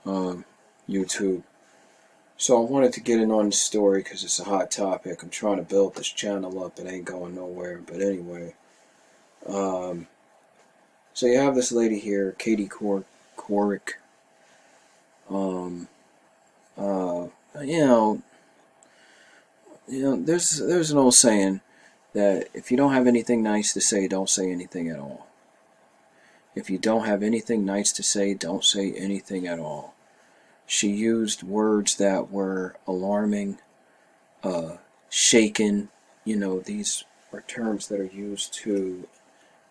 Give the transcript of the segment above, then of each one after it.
YouTube. So I wanted to get in on the story because it's a hot topic. I'm trying to build this channel up. It ain't going nowhere. But anyway, um, so you have this lady here, Couric. Um, uh, you know, there's an old saying that if you don't have anything nice to say, don't say anything at all. If you don't have anything nice to say, don't say anything at all. She used words that were alarming, shaken. These are terms that are used to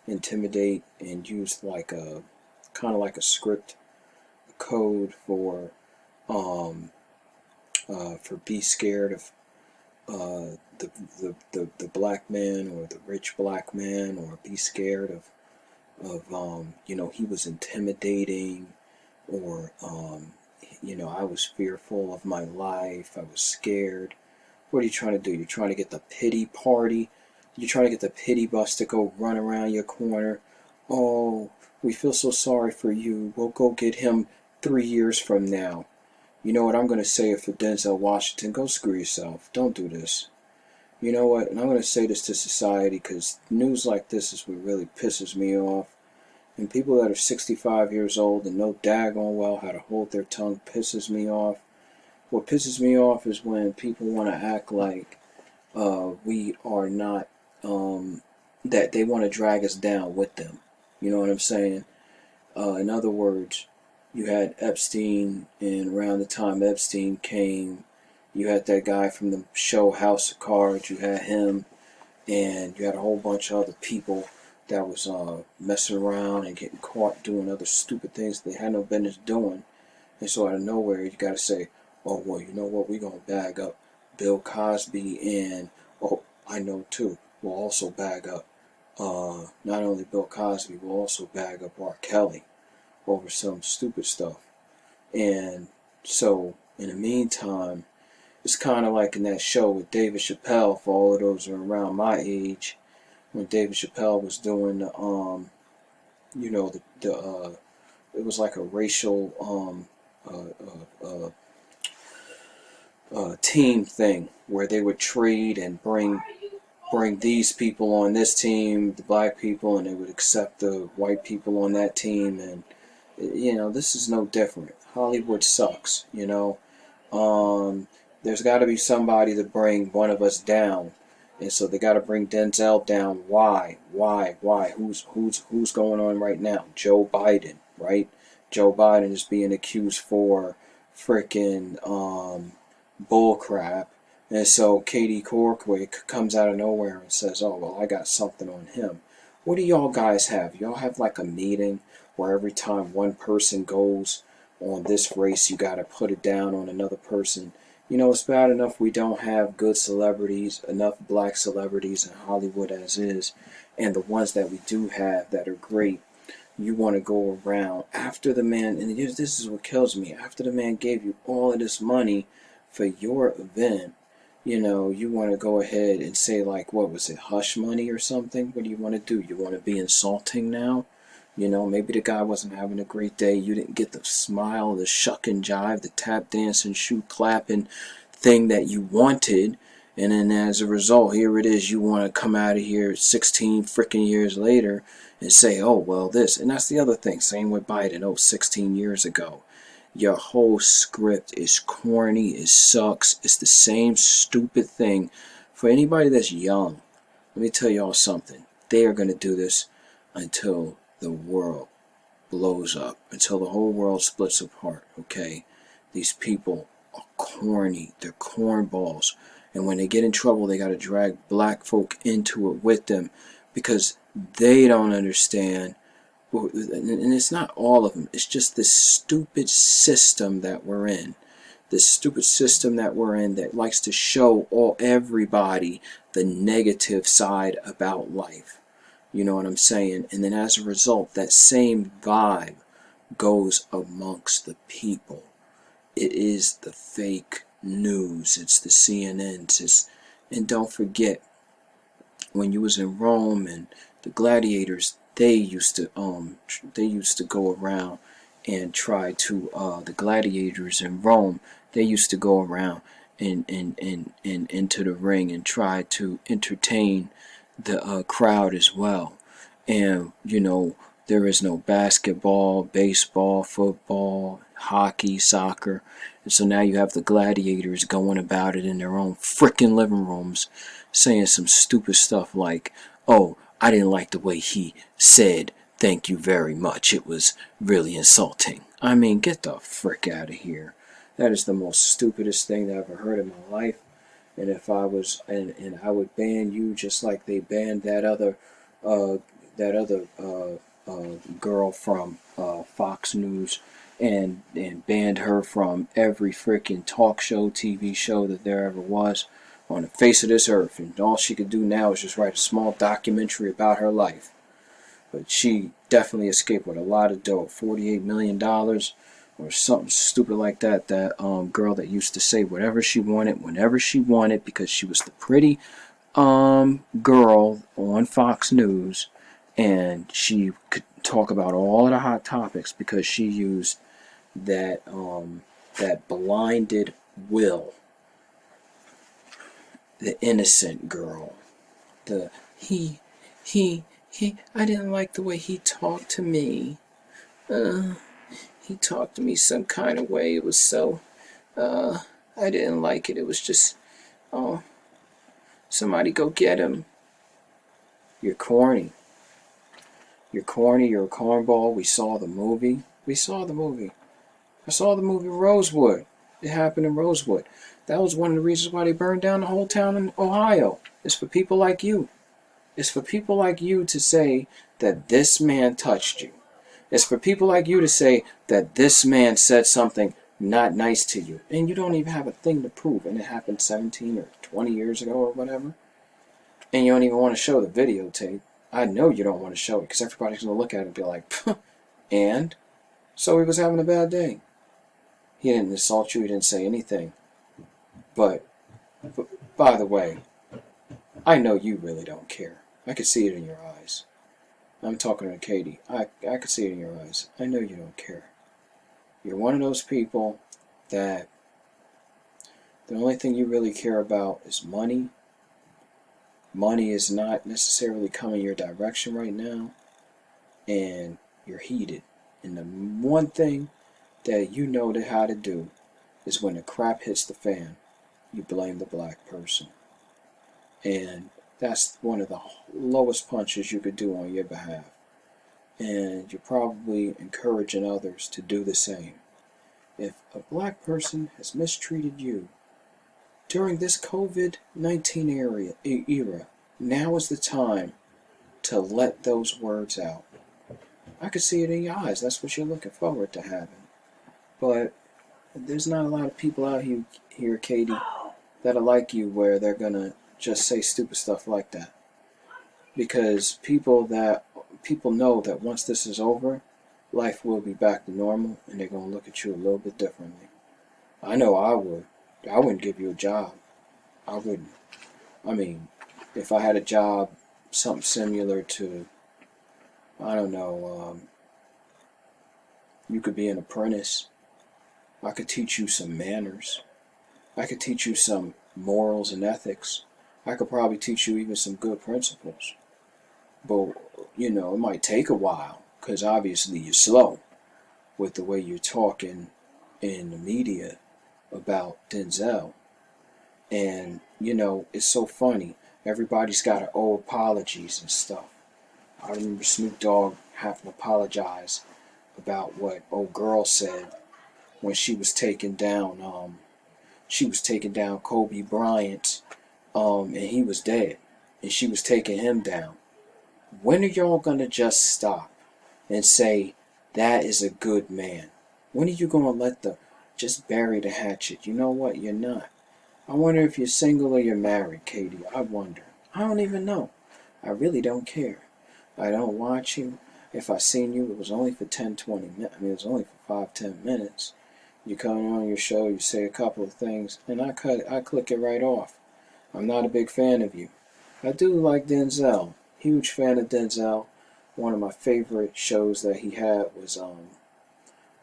intimidate and used like a kind of like a script code for be scared of the black man or the rich black man, or be scared of he was intimidating, or I was fearful of my life, I was scared. What are you trying to do? You're trying to get the pity party. You're trying to get the pity bus to go run around your corner. Oh, we feel so sorry for you. We'll go get him 3 years from now. You know what? I'm going to say it for Denzel Washington. Go screw yourself. Don't do this. You know what? And I'm going to say this to society, because news like this is what really pisses me off. And people that are 65 years old and know daggone well how to hold their tongue pisses me off. What pisses me off is when people want to act like we are not, that they want to drag us down with them. You know what I'm saying? In other words, you had Epstein, and around the time Epstein came, you had that guy from the show House of Cards. You had him, and you had a whole bunch of other people that was messing around and getting caught doing other stupid things they had no business doing. And so out of nowhere, you got to say, oh, well, you know what, we're going to bag up Bill Cosby, and, oh, I know too, we'll also bag up, not only Bill Cosby, we'll also bag up R. Kelly over some stupid stuff. And so, in the meantime, it's kind of like in that show with David Chappelle, for all of those who are around my age, when David Chappelle was doing it was like a racial team thing where they would trade and bring these people on this team, the black people, and they would accept the white people on that team. And this is no different. Hollywood sucks. There's got to be somebody to bring one of us down, and so they got to bring Denzel down. Why? Who's going on right now? Joe Biden, right? Joe Biden is being accused for freaking bull crap. And so Katie Couric comes out of nowhere and says, oh, well, I got something on him. What do y'all guys have? Y'all have like a meeting where every time one person goes on this race, you got to put it down on another person? It's bad enough we don't have good celebrities, enough black celebrities in Hollywood as is. And the ones that we do have that are great, you want to go around after the man, and this is what kills me, after the man gave you all of this money for your event, you want to go ahead and say, like, what was it, hush money or something? What do you want to do? You want to be insulting now? Maybe the guy wasn't having a great day. You didn't get the smile, the shuck and jive, the tap dancing, shoe clapping thing that you wanted. And then as a result, here it is. You want to come out of here 16 freaking years later and say, oh, well, this. And that's the other thing. Same with Biden. 16 years ago. Your whole script is corny. It sucks. It's the same stupid thing. For anybody that's young, let me tell y'all something. They are going to do this until the world blows up, until the whole world splits apart, okay? These people are corny. They're cornballs. And when they get in trouble, they got to drag black folk into it with them, because they don't understand. And it's not all of them. It's just this stupid system that we're in. This stupid system that we're in that likes to show everybody the negative side about life. You know what I'm saying? And then as a result, that same vibe goes amongst the people. It is the fake news. It's the CNNs. And don't forget, when you was in Rome and the gladiators, they used to go around and try to the gladiators in Rome. They used to go around and into the ring and try to entertain the crowd as well. And there is no basketball, baseball, football, hockey, soccer. And so now you have the gladiators going about it in their own freaking living rooms, saying some stupid stuff like, oh, I didn't like the way he said thank you very much. It was really insulting. I mean, get the frick out of here. That is the most stupidest thing that I've ever heard in my life. And if I was, and I would ban you just like they banned uh, that other girl from Fox News, and banned her from every freaking talk show, TV show that there ever was on the face of this earth. And all she could do now is just write a small documentary about her life. But she definitely escaped with a lot of dough, $48 million or something stupid like that. That girl that used to say whatever she wanted, whenever she wanted, because she was the pretty girl on Fox News, and she could talk about all of the hot topics because she used that that blinded will, the innocent girl, the he I didn't like the way he talked to me. He talked to me some kind of way. It was so I didn't like it. It was just, oh, somebody go get him. You're corny. You're corny, you're a cornball. We saw the movie. We saw the movie. I saw the movie Rosewood. It happened in Rosewood. That was one of the reasons why they burned down the whole town in Ohio. It's for people like you. It's for people like you to say that this man touched you. It's for people like you to say that this man said something not nice to you. And you don't even have a thing to prove. And it happened 17 or 20 years ago or whatever. And you don't even want to show the videotape. I know you don't want to show it because everybody's going to look at it and be like, and? So he was having a bad day. He didn't insult you. He didn't say anything. But by the way, I know you really don't care. I could see it in your eyes. I'm talking to Katie. I could see it in your eyes. I know you don't care. You're one of those people that the only thing you really care about is money. Money is not necessarily coming your direction right now. And you're heated. And the one thing that you know how to do is when the crap hits the fan, you blame the black person. And that's one of the lowest punches you could do on your behalf. And you're probably encouraging others to do the same. If a black person has mistreated you during this COVID-19 era, now is the time to let those words out. I could see it in your eyes. That's what you're looking forward to having. But there's not a lot of people out here, Katie, that are like you where they're going to just say stupid stuff like that. Because people know that once this is over, life will be back to normal and they're going to look at you a little bit differently. I know I would. I wouldn't give you a job. I wouldn't. I mean, if I had a job, something similar to, I don't know, you could be an apprentice. I could teach you some manners. I could teach you some morals and ethics. I could probably teach you even some good principles. But, it might take a while because obviously you're slow with the way you're talking in the media about Denzel. And, it's so funny. Everybody's got to owe apologies and stuff. I remember Snoop Dogg having to apologize about what old girl said when she was taking down Kobe Bryant, and he was dead, and she was taking him down. When are y'all gonna just stop and say that is a good man? When are you gonna just bury the hatchet? You know what? You're not. I wonder if you're single or you're married, Katie. I wonder. I don't even know. I really don't care. I don't watch you. If I seen you, it was only for 10, 20 minutes. I mean, it was only for 5, 10 minutes. You come on your show, you say a couple of things, and I click it right off. I'm not a big fan of you. I do like Denzel. Huge fan of Denzel. One of my favorite shows that he had was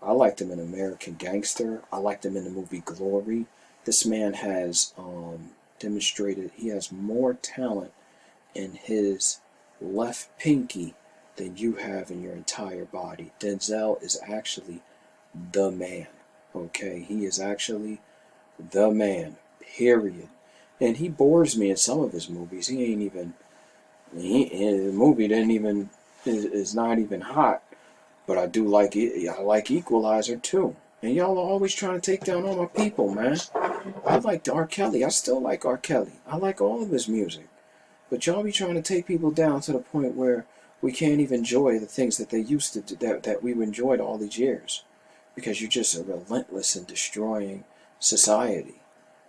I liked him in American Gangster. I liked him in the movie Glory. This man has demonstrated he has more talent in his left pinky than you have in your entire body. Denzel is actually the man. Okay, he is actually the man. Period. And he bores me in some of his movies. He ain't even. The movie didn't even is not even hot. But I do like it. I like Equalizer too. And y'all are always trying to take down all my people, man. I liked R. Kelly. I still like R. Kelly. I like all of his music. But y'all be trying to take people down to the point where we can't even enjoy the things that they used to do, that we enjoyed all these years. Because you just are relentless in destroying society.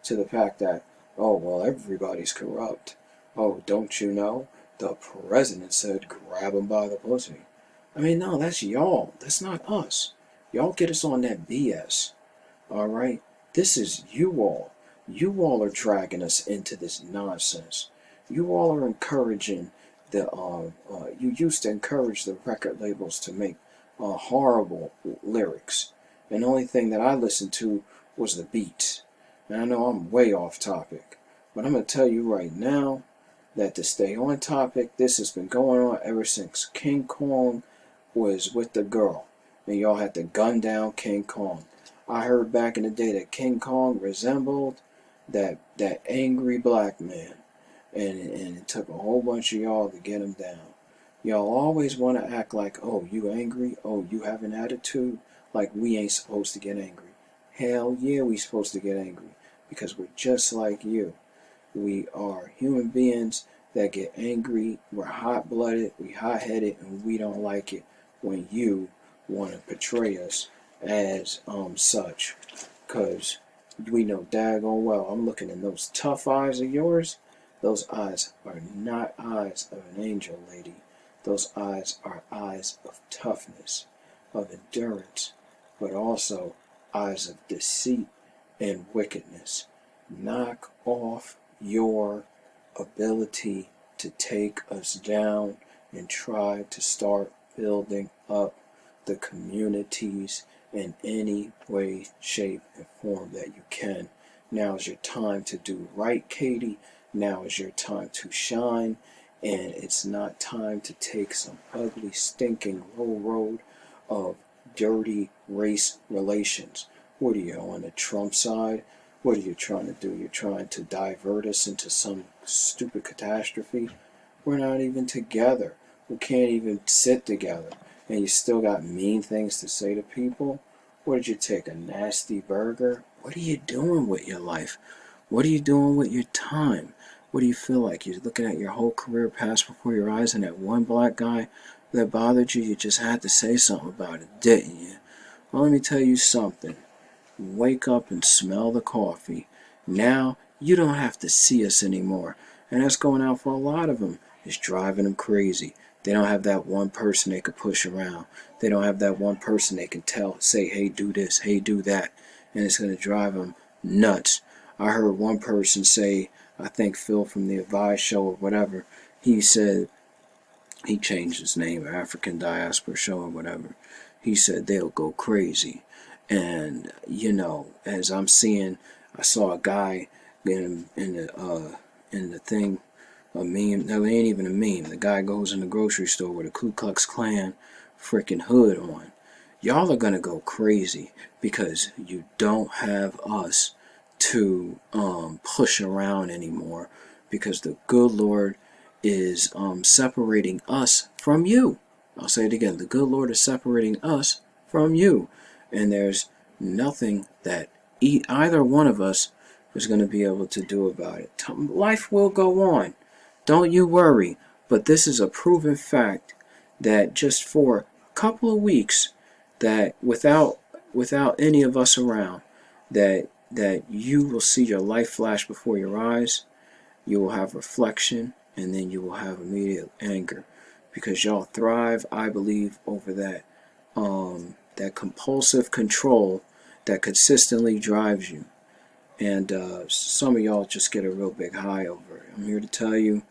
To the fact that, oh, well, everybody's corrupt. Oh, don't you know? The president said grab him by the pussy. I mean, no, that's y'all. That's not us. Y'all get us on that BS. All right? This is you all. You all are dragging us into this nonsense. You all are encouraging you used to encourage the record labels to make horrible lyrics. And the only thing that I listened to was the beats. And I know I'm way off topic. But I'm going to tell you right now that to stay on topic, this has been going on ever since King Kong was with the girl. And y'all had to gun down King Kong. I heard back in the day that King Kong resembled that angry black man. And it took a whole bunch of y'all to get him down. Y'all always want to act like, oh, you angry? Oh, you have an attitude? Like we ain't supposed to get angry. Hell yeah, we supposed to get angry. Because we're just like you. We are human beings that get angry. We're hot-blooded, we hot-headed, and we don't like it when you want to portray us as such. Because we know daggone well, I'm looking in those tough eyes of yours. Those eyes are not eyes of an angel, lady. Those eyes are eyes of toughness, of endurance, but also eyes of deceit and wickedness. Knock off your ability to take us down and try to start building up the communities in any way, shape, and form that you can. Now is your time to do right, Katie. Now is your time to shine, and it's not time to take some ugly, stinking low road of dirty race relations. What are you, on the Trump side? What are you trying to do? You're trying to divert us into some stupid catastrophe? We're not even together. We can't even sit together. And you still got mean things to say to people? What did you take, a nasty burger? What are you doing with your life? What are you doing with your time? What do you feel like? You're looking at your whole career pass before your eyes, and that one black guy that bothered you, you just had to say something about it, didn't you? Well, let me tell you something. Wake up and smell the coffee. Now, you don't have to see us anymore. And that's going out for a lot of them. It's driving them crazy. They don't have that one person they could push around. They don't have that one person they can tell, say, hey, do this, hey, do that. And it's going to drive them nuts. I heard one person say, I think Phil from the Advice Show or whatever, he said, he changed his name, African Diaspora Show or whatever. He said they'll go crazy. And, you know, as I'm seeing, I saw a guy in the thing, a meme. No, it ain't even a meme. The guy goes in the grocery store with a Ku Klux Klan freaking hood on. Y'all are gonna go crazy because you don't have us to push around anymore, because the good Lord is separating us from you. I'll say it again. The good Lord is separating us from you. And there's nothing that either one of us is going to be able to do about it. Life will go on. Don't you worry. But this is a proven fact that just for a couple of weeks, that without any of us around, that you will see your life flash before your eyes. You will have reflection, and then you will have immediate anger, because y'all thrive, I believe, over that that compulsive control that consistently drives you. And some of y'all just get a real big high over it. I'm here to tell you,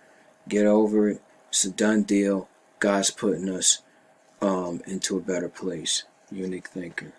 get over it. It's a done deal. God's putting us into a better place. Unique thinker.